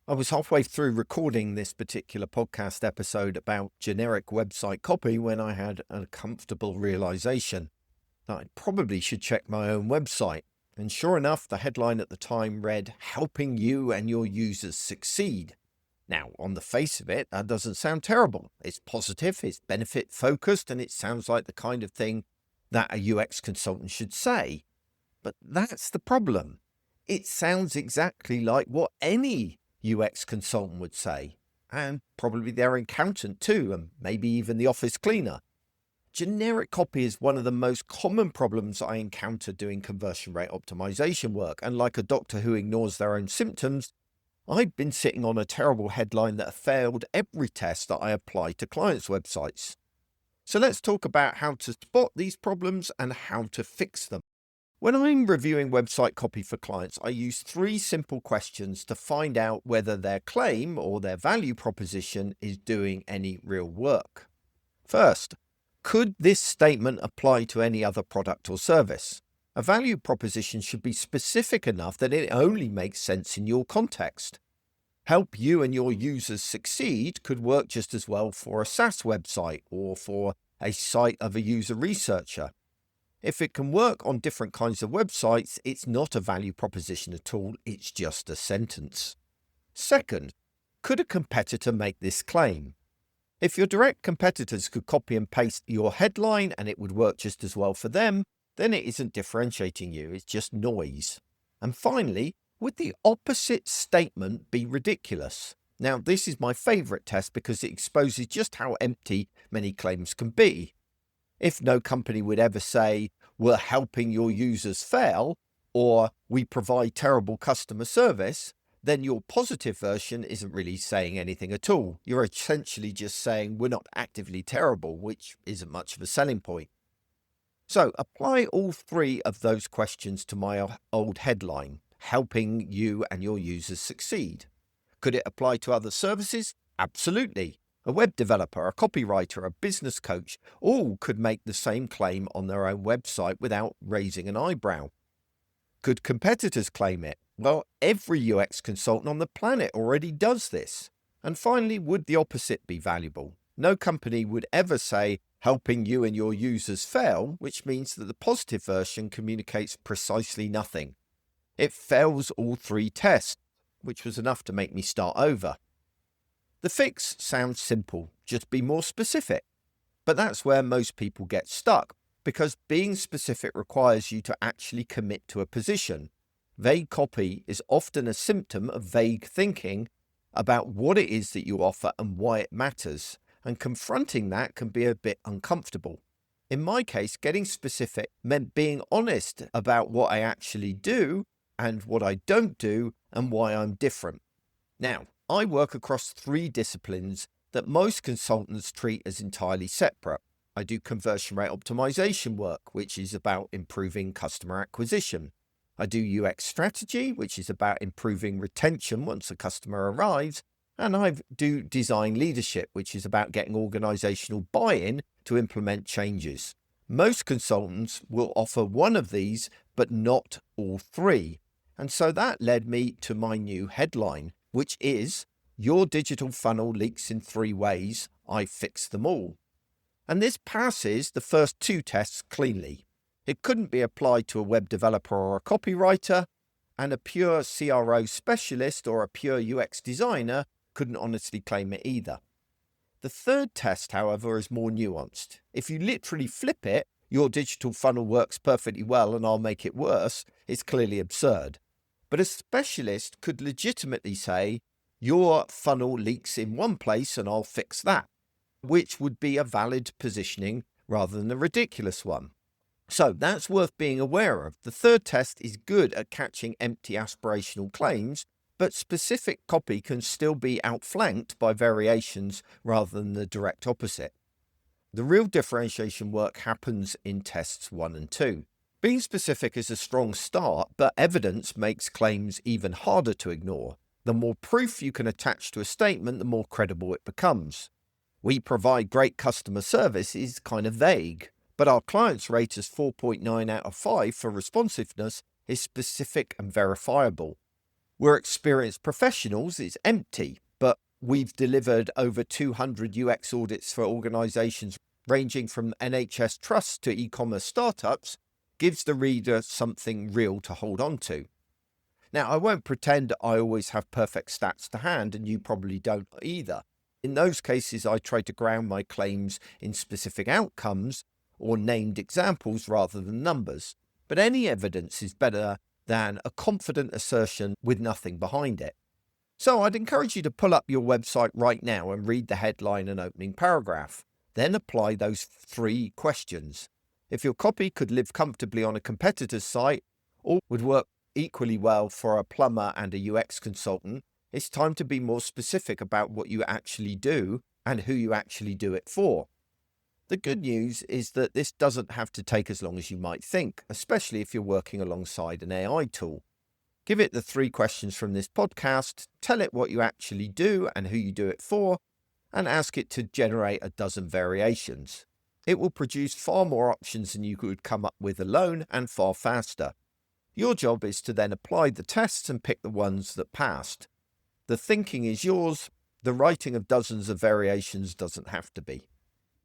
I was halfway through recording this particular podcast episode about generic website copy when I had a comfortable realization that I probably should check my own website. And sure enough, the headline at the time read, "Helping you and your users succeed." Now, on the face of it, that doesn't sound terrible. It's positive, it's benefit focused, and it sounds like the kind of thing that a UX consultant should say. But that's the problem. It sounds exactly like what any UX consultant would say, and probably their accountant too, and maybe even the office cleaner. Generic copy is one of the most common problems I encounter doing conversion rate optimization work, and like a doctor who ignores their own symptoms, I've been sitting on a terrible headline that failed every test that I apply to clients' websites. So let's talk about how to spot these problems and how to fix them. When I'm reviewing website copy for clients, I use 3 simple questions to find out whether their claim or their value proposition is doing any real work. First, could this statement apply to any other product or service? A value proposition should be specific enough that it only makes sense in your context. Help you and your users succeed could work just as well for a SaaS website or for a site of a user researcher. If it can work on different kinds of websites, it's not a value proposition at all, it's just a sentence. Second, could a competitor make this claim? If your direct competitors could copy and paste your headline and it would work just as well for them, then it isn't differentiating you, it's just noise. And finally, would the opposite statement be ridiculous? Now, this is my favorite test because it exposes just how empty many claims can be. If no company would ever say, "We're helping your users fail," or "We provide terrible customer service," then your positive version isn't really saying anything at all. You're essentially just saying, "We're not actively terrible," which isn't much of a selling point. So apply all 3 of those questions to my old headline, "Helping you and your users succeed." Could it apply to other services? Absolutely. A web developer, a copywriter, a business coach, all could make the same claim on their own website without raising an eyebrow. Could competitors claim it? Well, every UX consultant on the planet already does this. And finally, would the opposite be valuable? No company would ever say, "Helping you and your users fail," which means that the positive version communicates precisely nothing. It fails all 3 tests, which was enough to make me start over. The fix sounds simple, just be more specific. But that's where most people get stuck, because being specific requires you to actually commit to a position. Vague copy is often a symptom of vague thinking about what it is that you offer and why it matters, and confronting that can be a bit uncomfortable. In my case, getting specific meant being honest about what I actually do and what I don't do and why I'm different. Now, I work across 3 disciplines that most consultants treat as entirely separate. I do conversion rate optimization work, which is about improving customer acquisition. I do UX strategy, which is about improving retention once a customer arrives. And I do design leadership, which is about getting organizational buy-in to implement changes. Most consultants will offer one of these, but not all 3. And so that led me to my new headline, which is, "Your digital funnel leaks in 3 ways. I fix them all." And this passes the first 2 tests cleanly. It couldn't be applied to a web developer or a copywriter, and a pure CRO specialist or a pure UX designer couldn't honestly claim it either. The third test, however, is more nuanced. If you literally flip it, "Your digital funnel works perfectly well and I'll make it worse," it's clearly absurd. But a specialist could legitimately say, "Your funnel leaks in one place and I'll fix that," which would be a valid positioning rather than a ridiculous one. So that's worth being aware of. The third test is good at catching empty aspirational claims, but specific copy can still be outflanked by variations rather than the direct opposite. The real differentiation work happens in tests 1 and 2. Being specific is a strong start, but evidence makes claims even harder to ignore. The more proof you can attach to a statement, the more credible it becomes. "We provide great customer service" is kind of vague, but our clients rate us 4.9 out of 5 for responsiveness is specific and verifiable. We're experienced professionals is empty, but we've delivered over 200 UX audits for organizations ranging from NHS trusts to e-commerce startups, gives the reader something real to hold on to. Now, I won't pretend I always have perfect stats to hand, and you probably don't either. In those cases, I try to ground my claims in specific outcomes or named examples rather than numbers. But any evidence is better than a confident assertion with nothing behind it. So I'd encourage you to pull up your website right now and read the headline and opening paragraph. Then apply those 3 questions. If your copy could live comfortably on a competitor's site or would work equally well for a plumber and a UX consultant, it's time to be more specific about what you actually do and who you actually do it for. The good news is that this doesn't have to take as long as you might think, especially if you're working alongside an AI tool. Give it the 3 questions from this podcast, tell it what you actually do and who you do it for, and ask it to generate a dozen variations. It will produce far more options than you could come up with alone and far faster. Your job is to then apply the tests and pick the ones that passed. The thinking is yours. The writing of dozens of variations doesn't have to be.